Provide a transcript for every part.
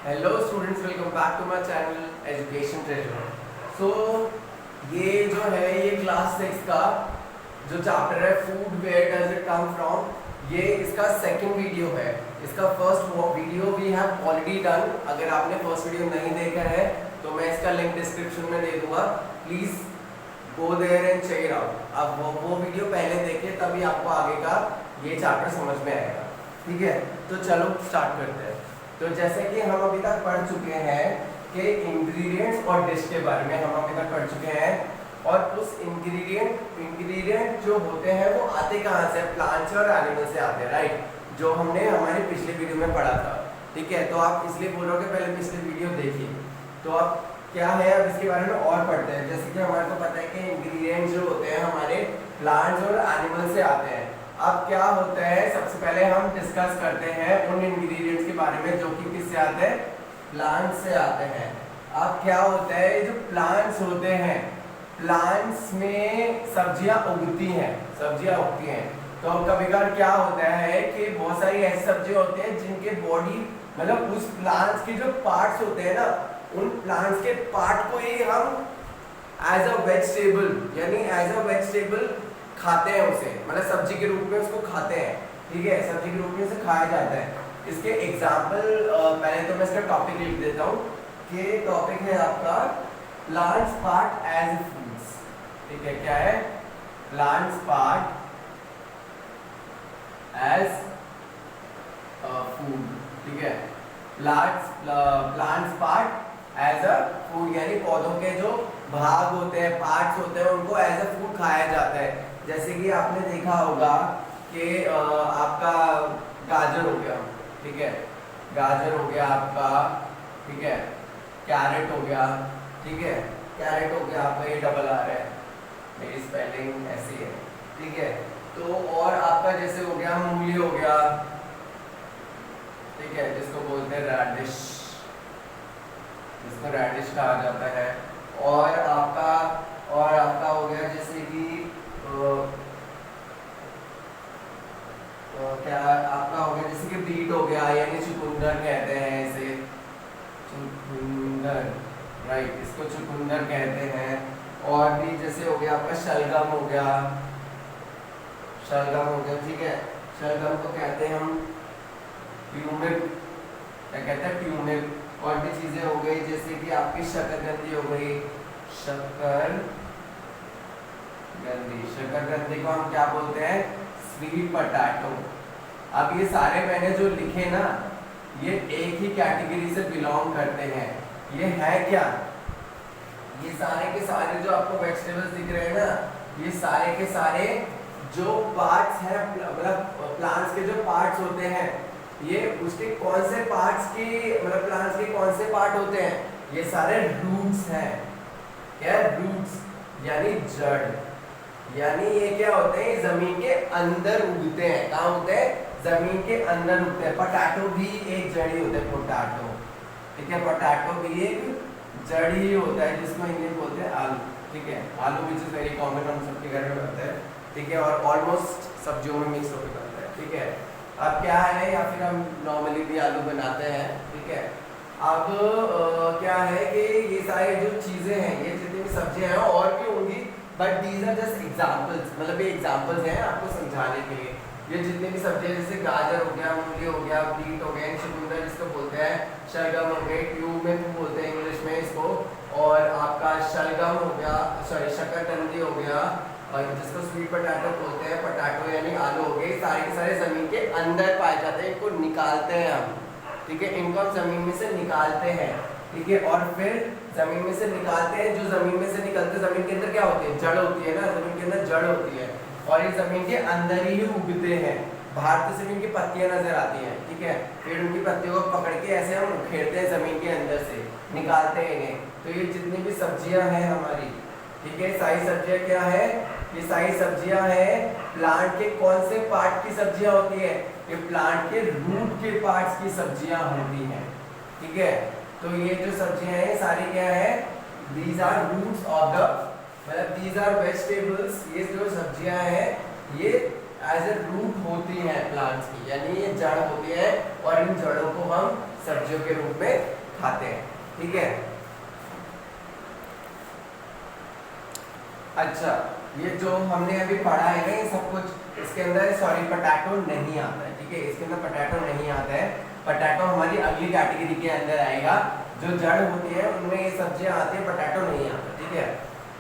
Hello students, welcome back to my channel education treasure. So ये जो है ये क्लास 6 का जो चैप्टर है food where does it come from, ये इसका सेकंड वीडियो है। इसका first video we have already done. अगर आपने फर्स्ट वीडियो नहीं देखा है तो मैं इसका लिंक डिस्क्रिप्शन में दे दूंगा, please go there and check it out. अब वो वीडियो पहले देखिए, तभी आपको आगे का ये चैप्टर समझ में आएगा। ठीक है, तो चलो स्टार्ट करते हैं। तो जैसे कि हम अभी तक पढ़ चुके हैं कि इंग्रेडिएंट्स और डिश के बारे में हम अभी तक पढ़ चुके हैं, और उस इंग्रेडिएंट जो होते हैं वो आते कहाँ से? प्लांट से और एनिमल से आते हैं, राइट? जो हमने हमारे पिछले वीडियो में पढ़ा था। ठीक है, तो आप इसलिए बोल रहे हो कि पहले पिछले वीडियो देखिए। तो अब क्या है, अब इसके बारे में और पढ़ते हैं। जैसे कि हमारे को पता है कि इंग्रेडिएंट्स जो होते हैं हमारे प्लांट्स और एनिमल से आते हैं। अब क्या होता है, सबसे पहले हम डिस्कस करते हैं उन इंग्रेडिएंट्स के बारे में जो कि किससे आते हैं? प्लांट से आते हैं। अब क्या होता है, जो प्लांट्स होते हैं, प्लांट्स में सब्जियां उगती हैं। तो कभी कभार क्या होता है कि बहुत सारी ऐसी सब्जियां होती हैं जिनके बॉडी मतलब उस प्लांट्स के जो पार्ट्स होते हैं ना, उन प्लांट्स के पार्ट को ही हम एज अ वेजिटेबल यानी एज अ वेजिटेबल खाते हैं उसे, मतलब सब्जी के रूप में उसको खाते हैं। ठीक है, सब्जी के रूप में उसे खाया जाता है। इसके एग्जाम्पल पहले तो मैं इसका टॉपिक लिख देता हूँ कि टॉपिक है आपका प्लांट्स पार्ट एज फूड्स। ठीक है, क्या है? Plants part as food. ठीक है, plants part as a food यानी पौधों के जो भाग होते हैं, पार्ट्स होते हैं, उनको एज अ फूड खाया जाता है। जैसे कि आपने देखा होगा कि आपका गाजर हो गया, ठीक है, गाजर हो गया आपका, ठीक है, कैरेट हो गया, ठीक है, कैरेट हो गया आपका, ये डबल आ रहा है, मेरी स्पेलिंग ऐसी है। ठीक है, तो और आपका जैसे हो गया मूली हो गया, ठीक है, जिसको बोलते हैं रेडिश, जिसको रेडिश कहा जाता है। और आपका हो गया जैसे कि क्या आपका हो गया जैसे कि बीट हो गया, यानी चुकंदर कहते हैं इसे, चुकंदर, राइट, इसको चुकंदर कहते हैं। और भी जैसे हो गया आपका शलगम हो गया, ठीक है, शलगम को कहते हैं हम ट्यूनिप, क्या कहते हैं? ट्यूनिप। और भी चीजें हो गई जैसे कि आपकी शकरकंदी हो गई, शकरकंदी को हम क्या बोलते हैं? Sweet potato. अब ये सारे मैंने जो लिखे ना, ये एक ही कैटेगरी से बिलोंग करते हैं। ये है क्या? ये सारे के सारे जो आपको वेजिटेबल्स दिख रहे हैं ना, ये सारे के सारे जो पार्ट्स हैं, मतलब प्लांट्स के जो पार्ट्स होते हैं, ये उसके कौन से पार्ट्स की, मतलब प्लांट्स के कौन से पार्ट होते हैं? ये सारे रूट्स हैं। क्या? रूट्स यानी जड़, यानी ये क्या होते हैं? जमीन के अंदर उगते हैं। कहाँ उगते हैं? जमीन के अंदर उगते हैं। पोटैटो भी एक जड़ ही होता है, पोटैटो। ठीक है, पोटैटो भी एक जड़ ही होता है, जिसको इंग्लिश बोलते हैं आलू। ठीक है, आलू विच इज वेरी कॉमन, हम सबके घर में बनता है। ठीक है, और ऑलमोस्ट सब्जियों में मिक्स होकर बनता है। ठीक है, अब क्या है, या फिर हम नॉर्मली भी आलू बनाते हैं। ठीक है, अब क्या है कि ये सारे जो चीजें हैं, ये जितनी भी सब्जियां हैं और भी होंगी, but these are just examples, मतलब ये एग्जांपल्स हैं आपको समझाने के लिए। ये जितनी भी सब्जियां जैसे गाजर हो गया, मूली हो गया, बीट हो गया, चुकंदर जिसको बोलते हैं, शलगम हो गए, ट्यूनिप बोलते हैं इंग्लिश में इसको, और आपका शलगम हो गया, सॉरी शकरकंदी हो गया, और जिसको स्वीट पोटैटो बोलते हैं, पोटैटो यानी आलू हो गए, सारे के सारे जमीन के अंदर पाए जाते हैं। इनको निकालते हैं हम, ठीक है, इनको हम जमीन में से निकालते हैं। ठीक है, और फिर जमीन में से निकालते हैं, जो जमीन में से निकलते, जमीन के अंदर क्या होती है? जड़ होती है ना, जमीन के अंदर जड़ होती है, और ये जमीन के अंदर ही उगते हैं। बाहर तो सिर्फ इनकी पत्तियां नजर आती हैं। ठीक है, फिर उनकी पत्तियों को पकड़ के ऐसे हम उखेड़ते हैं, जमीन के अंदर से निकालते हैं इन्हें। तो ये जितनी भी सब्जियां हैं हमारी, ठीक है, सारी सब्जियां क्या है? ये सारी सब्जियां हैं प्लांट के कौन से पार्ट की सब्जियां होती है? ये प्लांट के रूट के पार्ट्स की सब्जियां होती हैं। ठीक है, तो ये जो सब्जियां हैं सारी क्या है? These are roots of the, मतलब दीज आर वेजिटेबल्स। ये जो सब्जियां हैं ये एज ए रूट होती है प्लांट्स की, यानी ये जड़ होती है और इन जड़ों को हम सब्जियों के रूप में खाते हैं। ठीक है, अच्छा ये जो हमने अभी पढ़ा है ना ये सब कुछ, इसके अंदर सॉरी पोटैटो नहीं आता है। ठीक है, इसके अंदर पोटैटो नहीं आता है। पोटैटो हमारी अगली कैटेगरी के अंदर आएगा। जो जड़ होती है उनमें ये सब्जियां आती है, पोटैटो नहीं आता। ठीक है,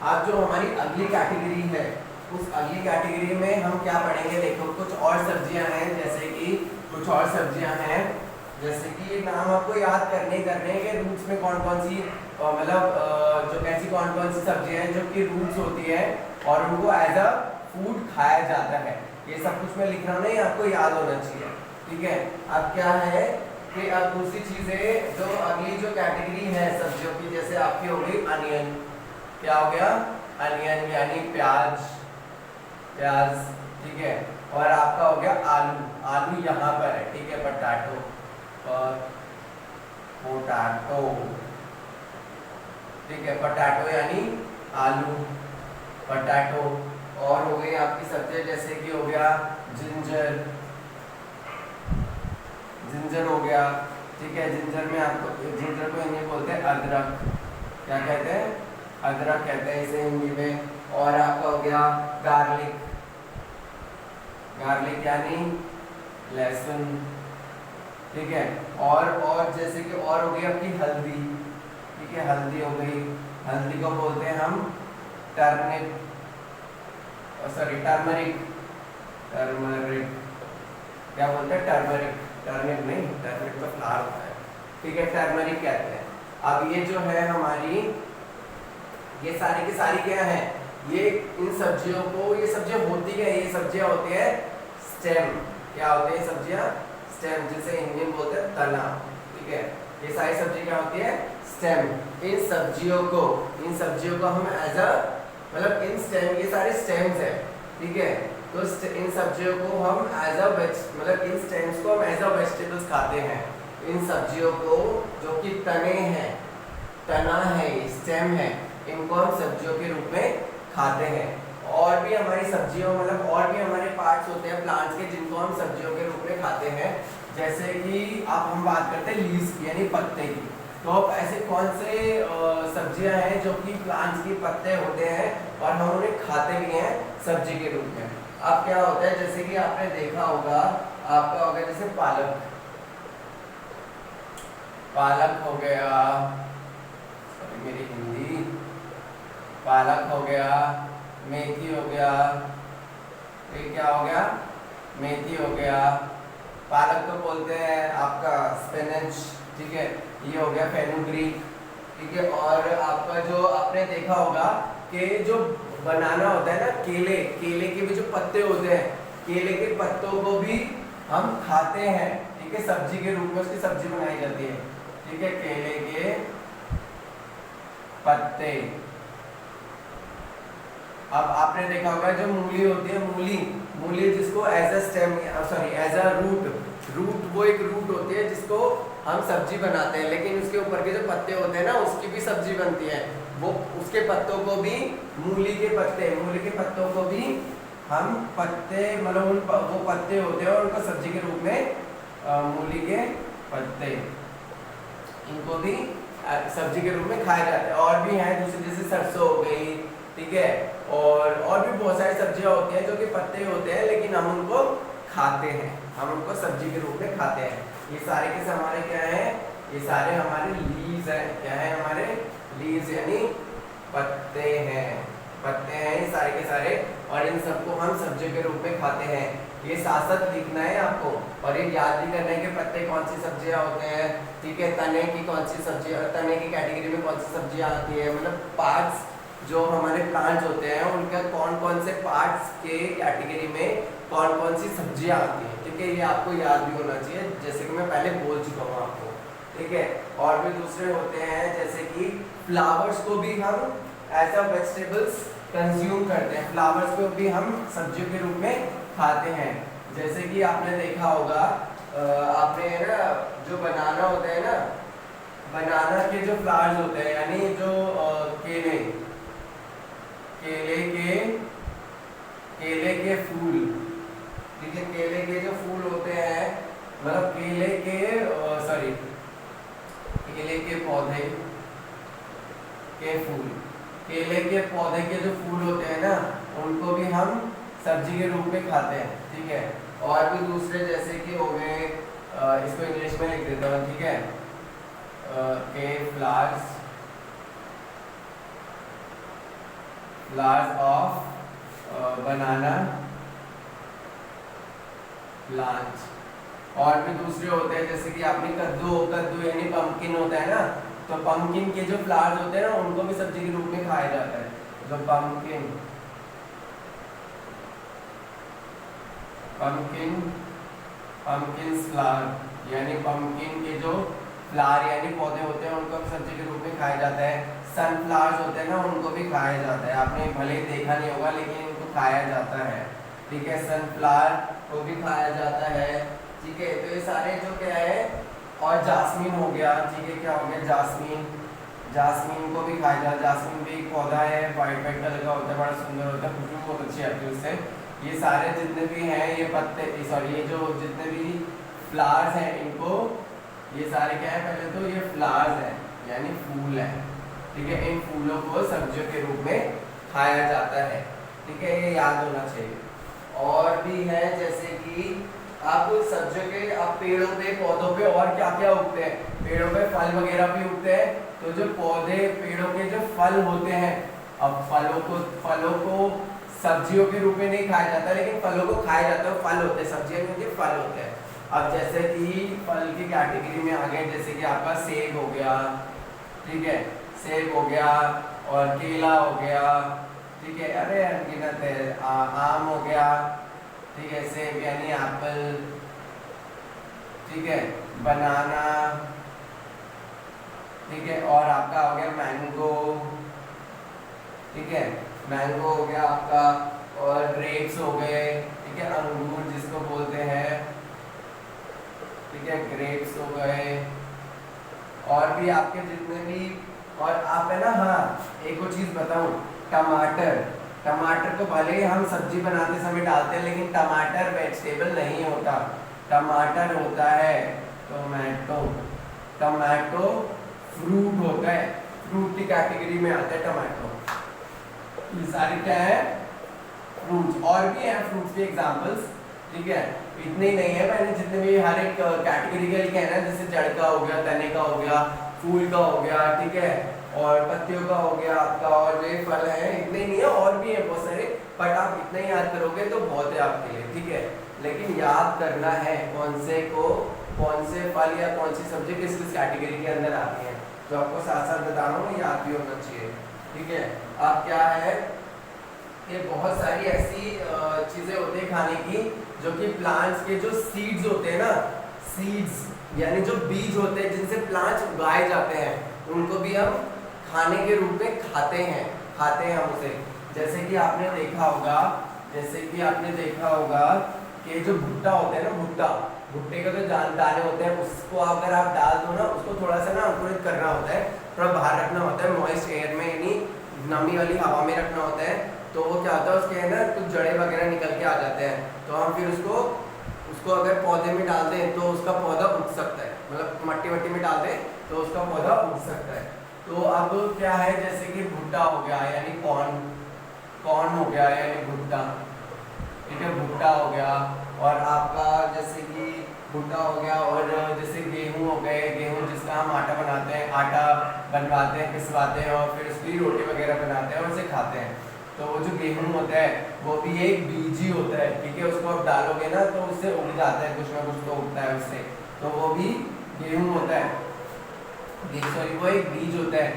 आज जो हमारी अगली कैटेगरी है उस अगली कैटेगरी में हम क्या पढ़ेंगे, देखो कुछ और सब्जियां हैं, जैसे कि कुछ और सब्जियां हैं, जैसे कि नाम आपको याद करने के रूट्स में कौन कौन सी मतलब जो ऐसी कौन कौन सी सब्जियां हैं जो कि रूट्स होती है और उनको एज अ फूड खाया जाता है। ये सब कुछ मैं लिख रहा हूँ, नहीं आपको याद होना चाहिए। ठीक है, अब क्या है कि अब दूसरी चीज है जो अगली जो कैटेगरी है सब्जियों की, जैसे आपकी हो गई अनियन। क्या हो गया, अनियन यानी प्याज, प्याज। ठीक है, और आपका हो गया आलू, आलू यहाँ पर है। ठीक है, पोटैटो और पोटैटो। ठीक है, पोटैटो यानी आलू, पोटैटो। और हो गई आपकी सब्जियां जैसे कि हो गया जिंजर, जिंजर हो गया। ठीक है, जिंजर में आपको, जिंजर को हिंदी बोलते हैं अदरक। क्या कहते हैं, अदरक कहते हैं इसे हिंदी में। और आपका हो गया गार्लिक, गार्लिक यानी लहसुन। ठीक है, और जैसे कि और हो गई आपकी हल्दी। ठीक है, हल्दी हो गई, हल्दी को बोलते हैं हम टर्निप, सॉरी टर्मरिक, टर्मरिक क्या बोलते हैं, टर्मरिक, टर्निप नहीं, टर्निप तो फ्लावर होता है। ठीक है, टर्मरिक कहते हैं। अब ये जो है हमारी, ये सारी की सारी क्या है, ये इन सब्जियों को, ये सब्जियां होती है, ये सब्जियां होती है स्टेम। क्या होते हैं सब्जियां, स्टेम, जिसे हिंदी में बोलते हैं तना। ठीक है, ये सारी सब्जी क्या होती है, स्टेम। इन सब्जियों को हम एज अ मतलब इन स्टेम, ये सारे स्टेम्स है। ठीक है, तो इन सब्जियों को हम एज अ मतलब इन स्टेम्स को हम एज अ वेजिटेबल्स खाते हैं। इन सब्जियों को जो कि तने हैं, तना है, स्टेम है, इनको हम सब्जियों के रूप में खाते हैं। और भी हमारी सब्जियों मतलब और भी हमारे पार्ट्स होते हैं प्लांट्स के जिनको हम सब्जियों के रूप में खाते हैं। जैसे कि अब हम बात करते हैं लीव्स की यानी पत्ते की। तो अब ऐसे कौन से सब्जियां हैं जो कि प्लांट्स के पत्ते होते हैं और हम उन्हें खाते भी हैं सब्जी के रूप में। अब क्या होता है, जैसे कि आपने देखा होगा, आपका हो गया जैसे पालक, पालक हो गया, सॉरी मेरी हिंदी, पालक हो गया, मेथी हो गया, ये क्या हो गया, मेथी हो गया, पालक तो बोलते हैं आपका स्पिनच। ठीक है, ये हो गया फेनुग्रीक। ठीक है, और आपका जो आपने देखा होगा कि जो बनाना होता है ना, केले, केले के भी जो पत्ते होते हैं, केले के पत्तों को भी हम खाते हैं। ठीक है, सब्जी के रूप में उसकी सब्जी बनाई जाती है। ठीक है, केले के पत्ते। अब आपने देखा होगा जो मूली होती है, मूली, मूली जिसको as a stem, sorry as a root, root वो एक रूट होती है जिसको हम सब्जी बनाते हैं, लेकिन उसके ऊपर के जो पत्ते होते हैं ना उसकी भी सब्जी बनती है। वो उसके पत्तों को भी, मूली के पत्तों को भी हम पत्ते मतलब वो पत्ते होते हैं और उनको सब्जी के रूप में मूली के पत्ते, इनको भी सब्जी के रूप में खाए जाते हैं। और भी हैं दूसरे, जैसे सरसों हो गई। ठीक है, और भी बहुत सारी सब्जियां होती हैं जो कि पत्ते होते हैं लेकिन हम उनको खाते हैं, हम उनको सब्जी के रूप में खाते हैं। ये सारे के हमारे क्या है, ये सारे हमारे लीव्स हैं। क्या है, हमारे लीव्स यानी पत्ते हैं, पत्ते हैं ये सारे के सारे, और इन सबको हम सब्जियों के रूप में खाते हैं। ये साथ साथ लिखना है आपको और ये याद भी करना है कि पत्ते कौन सी सब्जियां होते हैं। ठीक है, तने की कौन सी सब्जी, तने की कैटेगरी में कौन सी सब्जियां आती है, मतलब पार्ट्स जो हमारे प्लांट्स होते हैं उनका कौन कौन से पार्ट्स के कैटेगरी में कौन कौन सी सब्जियां आती हैं। ठीक है, ये आपको याद भी होना चाहिए, जैसे कि मैं पहले बोल चुका हूँ आपको। ठीक है, और भी दूसरे होते हैं जैसे कि फ्लावर्स को भी हम एज अ वेजिटेबल्स कंज्यूम करते हैं, फ्लावर्स को भी हम सब्जियों के रूप में खाते हैं। जैसे कि आपने देखा होगा, आपने ना जो बनाना होता है ना, बनाना के जो फ्लावर्स होते हैं यानी जो केले, केले के फूल, केले के जो फूल होते हैं, मतलब केले के सॉरी केले के पौधे के फूल, केले के पौधे के जो फूल होते हैं ना, उनको भी हम सब्जी के रूप में खाते हैं, ठीक है। और भी दूसरे जैसे कि हो गए, इसको इंग्लिश में लिख देता हूँ, ठीक है, के फ्लावर्स ऑफ बनाना प्लांट। और भी दूसरे होते हैं जैसे कि आपने कद्दू यानी पंपकिन होता है ना, तो पंपकिन के जो फ्लावर्स होते हैं ना, उनको भी सब्जी के रूप में खाया जाता है। जो पंपकिन फ्लावर यानी पंपकिन के जो फ्लावर यानी पौधे होते हैं, उनको भी सब्जी के रूप में खाया जाता है। सनफ्लावर्स होते हैं ना, उनको भी खाया जाता है। आपने भले ही देखा नहीं होगा, लेकिन इनको खाया जाता है, ठीक है। सनफ्लावर को भी खाया जाता है, ठीक है। तो ये सारे जो क्या है, और जास्मीन हो गया, ठीक है, क्या हो गया, जास्मीन को भी खाया जाता है। जास्मीन भी एक पौधा है, वाइट कलर का होता है, बड़ा सुंदर होता है, खुशबू बहुत अच्छी आती है उससे। ये सारे जितने भी हैं ये पत्ते, सॉरी ये जो जितने भी फ्लावर्स हैं, इनको ये सारे क्या है, पहले तो ये फ्लावर्स हैं यानी फूल है, ठीक है। इन फूलों को सब्जियों के रूप में खाया जाता है, ठीक है, ये याद होना चाहिए। और भी है जैसे कि आप सब्जियों के, आप पेड़ों पे पौधों पे और क्या क्या उगते हैं, पेड़ों पे फल वगैरह भी उगते हैं। तो जो पौधे पेड़ों के जो फल होते हैं, अब फलों को सब्जियों के रूप में नहीं खाया जाता, लेकिन फलों को खाया जाता है। फल होते हैं, सब्जियां नहीं होती, फल होते हैं। अब जैसे कि फल की कैटेगरी में आ गए, जैसे कि आपका सेब हो गया, ठीक है, सेब हो गया, और केला हो गया, ठीक है, अरे अनगिनत है, आम हो गया, ठीक है, सेब यानी एप्पल, ठीक है, बनाना, ठीक है, और आपका हो गया मैंगो, ठीक है, मैंगो हो गया आपका, और ग्रेप्स हो गए, ठीक है, अंगूर जिसको बोलते हैं, ठीक है, ग्रेप्स हो गए। और भी आपके जितने भी, और आप है ना, हाँ एक और चीज़ बताऊं, टमाटर को भले ही हम सब्जी बनाते समय डालते हैं, लेकिन टमाटर वेजिटेबल नहीं होता, टमाटर होता है टमाटो फ्रूट होता है, फ्रूट की कैटेगरी में आता है टमाटो। ये सारे क्या है, फ्रूट्स। और भी हैं फ्रूट्स के एग्जांपल्स, ठीक है, इतने ही नहीं है, मैंने जितने भी हर एक कैटेगरी के लिखे हैं ना, जैसे जड़ का हो गया, तने का हो गया, फूल का हो गया, ठीक है, और पत्तियों का हो गया आपका, और ये फल है, इतने ही नहीं है, और भी है बहुत सारे, बट आप इतने ही याद करोगे तो बहुत है आपके लिए, ठीक है। लेकिन याद करना है कौन से फल या कौन सी सब्जी किस किस कैटेगरी के अंदर आती है, तो आपको साथ साथ बता रहा हूँ, याद भी होना चाहिए, ठीक है। अब क्या है, ये बहुत सारी ऐसी चीज़ें होती है खाने की, जो कि प्लांट्स के जो सीड्स होते हैं ना, सीड्स यानी जो बीज होते हैं जिनसे प्लांट्स उगाए जाते हैं, उनको भी हम खाने के रूप में खाते हैं हम उसे। जैसे कि आपने देखा होगा कि जो भुट्टा होता है ना, भुट्टे के जो दाने होते हैं, उसको अगर आप डाल दो ना, उसको थोड़ा सा ना अंकुरित करना होता है, थोड़ा बाहर रखना होता है, मॉइस्ट एयर में यानी नमी वाली हवा में रखना होता है। तो वो क्या होता है, उसके अंदर कुछ जड़ें वगैरह निकल के आ जाते हैं, तो हम फिर उसको अगर पौधे में डाल दें तो उसका पौधा उग सकता है, मतलब मट्टी में डाल दें तो उसका पौधा उग सकता है। तो अब क्या है, जैसे कि भुट्टा हो गया यानी कॉर्न हो गया यानी भुट्टा, ठीक है, भुट्टा हो गया, और आपका जैसे कि भुट्टा हो गया, और जैसे गेहूँ हो गए, गेहूँ जिसका हम आटा बनवाते हैं, पिसवाते हैं, और फिर उसकी रोटी वगैरह बनाते हैं और उसे खाते हैं। तो वो जो गेहूँ होता है वो भी एक बीज ही होता है, ठीक है, उसको आप डालोगे ना तो उससे उग जाता है, कुछ ना कुछ तो उगता है उससे, तो वो भी गेहूँ होता है, वो एक बीज होता है,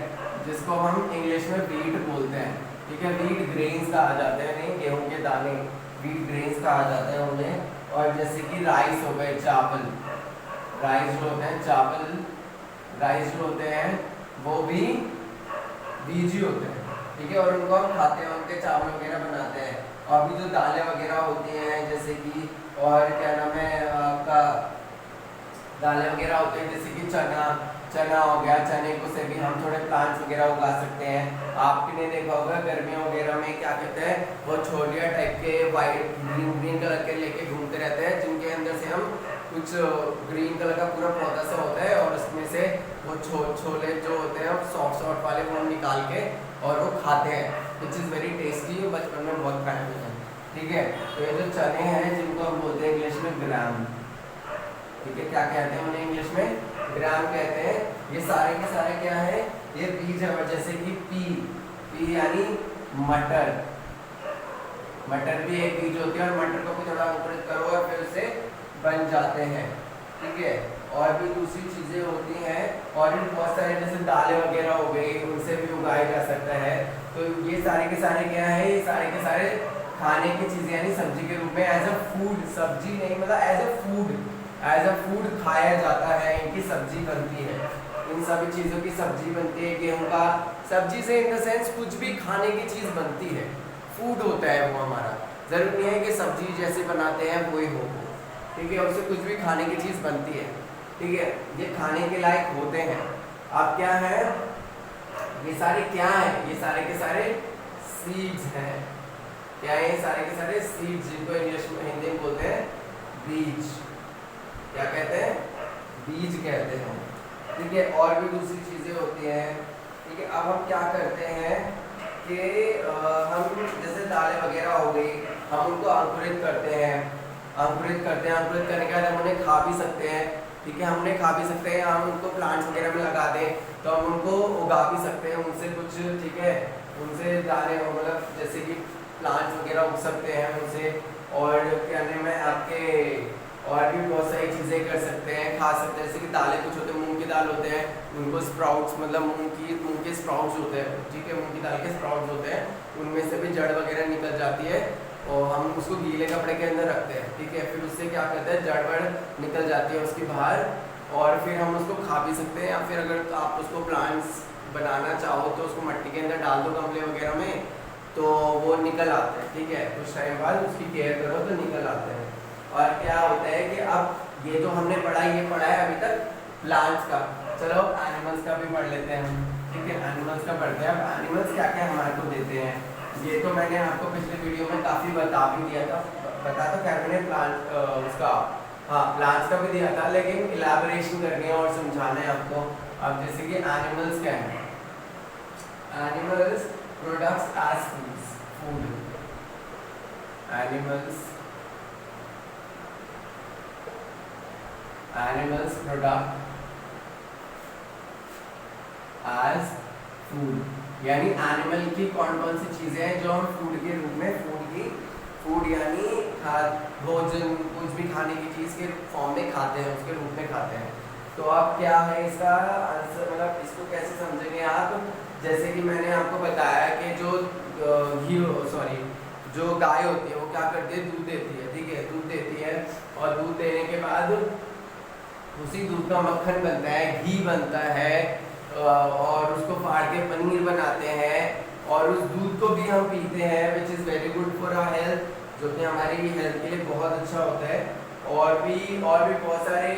जिसको हम इंग्लिश में वीट बोलते हैं, ठीक है, वीट ग्रेन्स कहा जाता है, नहीं गेहूँ के दाने, वीट ग्रेन्स कहा जाता है उन्हें। और जैसे कि राइस हो गए, चावल, राइस जो होते हैं वो भी बीज ही होते हैं, ठीक है, और उनको हम खाते हैं, उनके चावल वगैरह बनाते हैं। और भी जो दालें वगैरह होती हैं, जैसे कि और क्या नाम है आपका, दालें वगैरह होते हैं, जैसे कि चना हो गया, चने को से भी हम थोड़े प्लांट्स वगैरह उगा सकते हैं। आपने देखा होगा गर्मियों वगैरह में क्या कहते हैं, वो छोलिया टाइप के वाइट ग्रीन कलर के लेके घूमते रहते हैं, जिनके अंदर से हम कुछ ग्रीन कलर का पूरा पौधा सा होता है और उसमें से वो छोले जो होते हैं सॉफ्ट वाले वो हम निकाल के और वो खाते हैं, विच इज़ वेरी टेस्टी। बचपन में बहुत खाए हुए हैं, ठीक है। तो ये जो चने हैं जिनको हम बोलते हैं इंग्लिश में ग्राम, ठीक है, क्या कहते हैं उन्हें इंग्लिश में, ग्राम कहते हैं। ये सारे के सारे क्या है, ये बीज है, जैसे कि पी यानी मटर, मटर भी एक बीज होती है और मटर को भी थोड़ा अंकुरित करो और फिर उससे बन जाते हैं, ठीक है। और भी दूसरी चीज़ें होती हैं और भी बहुत सारे, जैसे दालें वगैरह हो गई, उनसे भी उगाया जा सकता है। तो ये सारे के सारे क्या है, ये सारे के सारे खाने की चीज़ें यानी सब्जी के रूप में एज अ फूड, सब्जी नहीं मतलब एज अ फूड खाया जाता है, इनकी सब्जी बनती है, इन सभी चीज़ों की सब्जी बनती है। गेहूँ का सब्जी से इन द सेंस कुछ भी खाने की चीज़ बनती है, फूड होता है वो हमारा, ज़रूरी नहीं है कि सब्जी जैसे बनाते हैं वही हो, ठीक है, उससे कुछ भी खाने की चीज़ बनती है, ठीक है। ये खाने के लायक होते हैं। अब क्या है, ये सारे क्या है, ये सारे के सारे सीड्स हैं। क्या है, ये सारे के सारे सीड्स, जिनको इंग्लिश में हिंदी में बोलते हैं बीज, क्या कहते हैं, बीज कहते हैं, ठीक है। और भी दूसरी चीज़ें होती हैं, ठीक है। अब हम क्या करते हैं कि हम जैसे दालें वगैरह हो गई, हम उनको अंकुरित करते हैं, अंकुरित करने के बाद हम उन्हें खा भी सकते हैं, ठीक है, हम उन्हें खा भी सकते हैं। हम उनको प्लांट्स वगैरह में लगा दें तो हम उनको उगा भी सकते हैं उनसे कुछ, ठीक है, उनसे दालें मतलब जैसे कि प्लांट्स वगैरह उग सकते हैं उनसे। और क्या नाम है आपके, और भी बहुत सारी चीज़ें कर सकते हैं, खा सकते हैं, जैसे कि दालें कुछ होते हैं, मूंग की दाल होते हैं, उनको स्प्राउट्स मतलब मूंग के स्प्राउट्स होते हैं, ठीक है, मूंग की दाल के स्प्राउट्स होते हैं, उनमें से भी जड़ वगैरह निकल जाती है और हम उसको गीले कपड़े के अंदर रखते हैं, ठीक है, फिर उससे क्या करते हैं, जड़ वड़ निकल जाती है उसकी बाहर और फिर हम उसको खा भी सकते हैं। या फिर अगर आप उसको प्लांट्स बनाना चाहो तो उसको मिट्टी के अंदर डाल दो गमले वगैरह में, तो वो निकल आते हैं, ठीक है, कुछ टाइम बाद उसकी केयर करो तो निकल आते हैं। और क्या होता है कि अब ये तो हमने ये पढ़ा है अभी तक प्लांट्स का, चलो एनिमल्स का भी पढ़ लेते हैं हम, ठीक है, एनिमल्स का पढ़ते हैं। अब एनिमल्स क्या क्या हमारे को देते हैं, ये तो मैंने आपको पिछले वीडियो में काफ़ी बता भी दिया था, बता तो क्या मैंने प्लांट उसका, हाँ प्लांट्स का भी दिया था, लेकिन इलाबोरेशन करनी है और समझाना है आपको। अब जैसे कि एनिमल्स क्या है, animals products as food, animals product as food, यानी एनिमल की कौन कौन सी चीज़ें हैं जो हम फूड के रूप में, फूड यानी भोजन, कुछ भी खाने की चीज़ के फॉर्म में खाते हैं, उसके रूप में खाते हैं। तो अब क्या है इसका आंसर, मतलब इसको कैसे समझेंगे आप, जैसे कि मैंने आपको बताया कि जो गाय होती है वो क्या करती है, दूध देती है, ठीक है, दूध देती है और दूध देने के बाद उसी दूध का मक्खन बनता है, घी बनता है और उसको फाड़ के पनीर बनाते हैं और उस दूध को भी हम पीते हैं, which is very good for our health, जो कि हमारी हेल्थ के लिए बहुत अच्छा होता है। और भी बहुत सारे,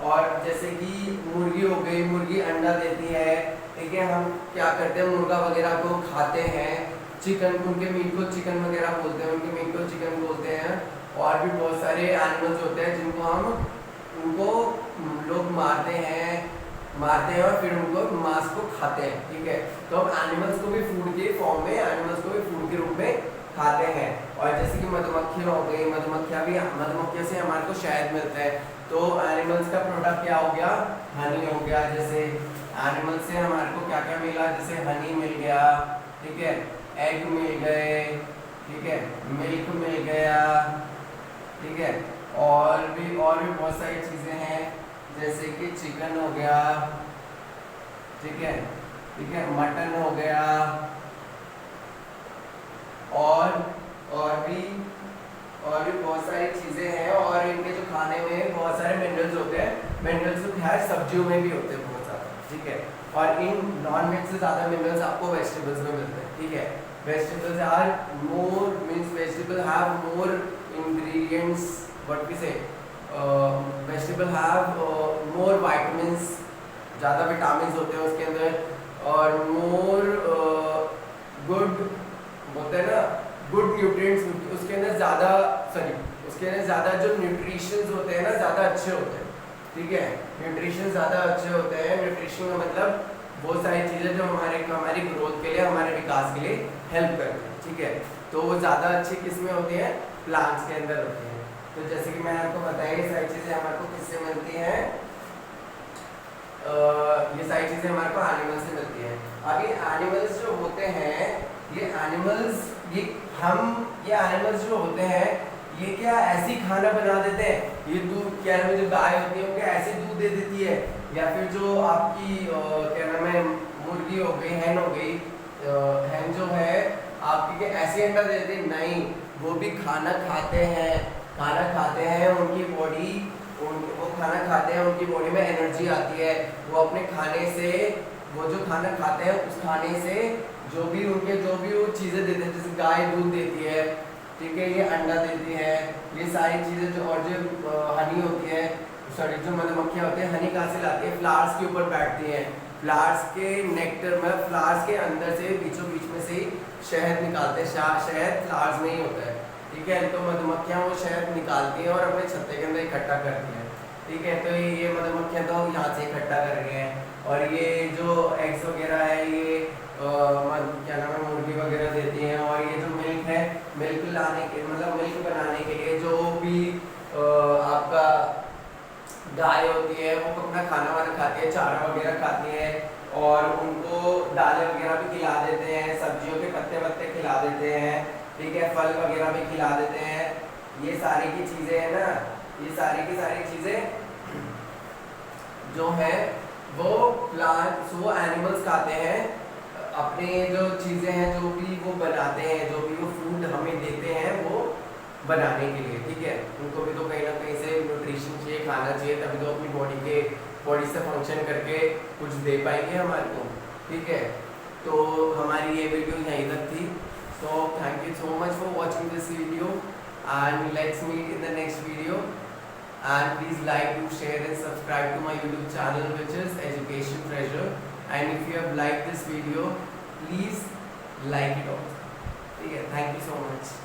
और जैसे कि मुर्गी हो गई, मुर्गी अंडा देती है, ठीक है, हम क्या करते हैं मुर्गा वगैरह को खाते हैं, चिकन, उनके मीट को चिकन वगैरह बोलते हैं, उनके मीट को चिकन बोलते हैं। और भी बहुत सारे एनिमल्स होते हैं जिनको उनको लोग मारते हैं और फिर उनको मांस को खाते हैं, ठीक है। तो हम एनिमल्स को भी फूड के फॉर्म में, एनिमल्स को भी फूड के रूप में खाते हैं। और जैसे कि मधुमक्खियाँ हो गई, मधुमक्खियों से हमारे को शहद मिलता है, तो एनिमल्स का प्रोडक्ट क्या हो गया, हनी हो गया। जैसे एनिमल से हमारे को क्या क्या मिला, जैसे हनी मिल गया, ठीक है, एग मिल गए, ठीक है, मिल्क मिल गया, ठीक है, और भी बहुत सारी चीज़ें हैं, जैसे कि चिकन हो गया, ठीक है, मटन हो गया, और भी बहुत सारी चीज़ें हैं। और इनके जो खाने में बहुत सारे मिनरल्स होते हैं, मिनरल्स तो खैर सब्जियों में भी होते हैं बहुत ज़्यादा, ठीक है। और इन नॉन वेज से ज़्यादा मिनरल्स आपको वेजिटेबल्स में मिलते हैं, ठीक है। Vegetables are more, means vegetable have more ingredients, what we say, vegetable have more vitamins, ज़्यादा विटामिन होते हैं उसके अंदर, और मोर गुड होते हैं ना, गुड न्यूट्रिएंट्स उसके अंदर ज़्यादा, उसके अंदर ज़्यादा जो न्यूट्रिशंस होते हैं ना ज़्यादा अच्छे होते हैं, ठीक है। न्यूट्रिशन ज़्यादा अच्छे होते हैं, न्यूट्रिशन का मतलब वो सारी चीज़ें जो हमारी ग्रोथ के लिए, हमारे विकास के लिए हेल्प करती हैं, ठीक है। तो वो ज़्यादा अच्छी किस में होती है, प्लांट्स के अंदर होती हैं। तो जैसे कि मैंने आपको बताया ये सारी चीज़ें हमारे को किससे मिलती हैं, ये सारी चीज़ें हमारे को एनिमल्स से मिलती हैं। अब ये एनिमल्स जो होते हैं, ये एनिमल्स जो होते हैं ये क्या ऐसी खाना बना देते हैं, ये दूध क्या नाम है, जो गाय होती है वो क्या ऐसे दूध दे देती है, या फिर जो आपकी क्या नाम है मुर्गी हो गई, हैन हो गई, हैन जो है आपकी क्या ऐसे अंडा दे देती है, नहीं, वो भी खाना खाते हैं, उनकी बॉडी, वो खाना खाते हैं, उनकी बॉडी में एनर्जी आती है, वो अपने खाने से, वो जो खाना खाते हैं उस खाने से जो भी वो चीज़ें देते हैं, जैसे गाय दूध देती है, ठीक है, ये अंडा देती है, ये सारी चीज़ें जो, और जो हनी होती है, सॉरी जो मधुमक्खियाँ होती हैं, हनी कहाँ से लाती है, फ्लावर्स के ऊपर बैठती हैं, फ्लावर्स के नेक्टर में, फ्लावर्स के अंदर से बीचों बीच में से ही शहद निकालते हैं, शहद फ्लावर्स में ही होता है, ठीक है। तो मधुमक्खियाँ वो शहद निकालती हैं और अपने छत्ते के अंदर इकट्ठा करती हैं, ठीक है। तो ये मधुमक्खियाँ तो यहाँ से इकट्ठा कर रही हैं, और ये जो एग्स वगैरह है ये क्या नाम है मुर्गी वगैरह देती हैं, और ये जो मिल्क है, मिल्क लाने के मतलब मिल्क बनाने के लिए जो भी आपका गाय होती है वो अपना खाना वाना खाती है, चारा वगैरह खाती है, और उनको दालें वगैरह भी खिला देते हैं, सब्जियों के पत्ते वत्ते खिला देते हैं, ठीक है, फल वगैरह भी खिला देते हैं। ये सारी की चीज़ें हैं ना, ये सारी की सारी चीज़ें जो है वो प्लांट्स, वो एनिमल्स खाते हैं, अपने जो चीज़ें हैं जो भी वो बनाते हैं, जो भी वो फूड हमें देते हैं वो बनाने के लिए, ठीक है। उनको भी तो कहीं ना कहीं से न्यूट्रिशन चाहिए, खाना चाहिए, तभी तो अपनी बॉडी से फंक्शन करके कुछ दे पाएंगे हमारे को, ठीक है। तो हमारी ये वीडियो यहीं तक थी। So thank you so much for watching this video, and let's meet in the next video, and please like, do share and subscribe to my YouTube channel, which is Education Treasure, and if you have liked this video please like it also, okay, thank you so much.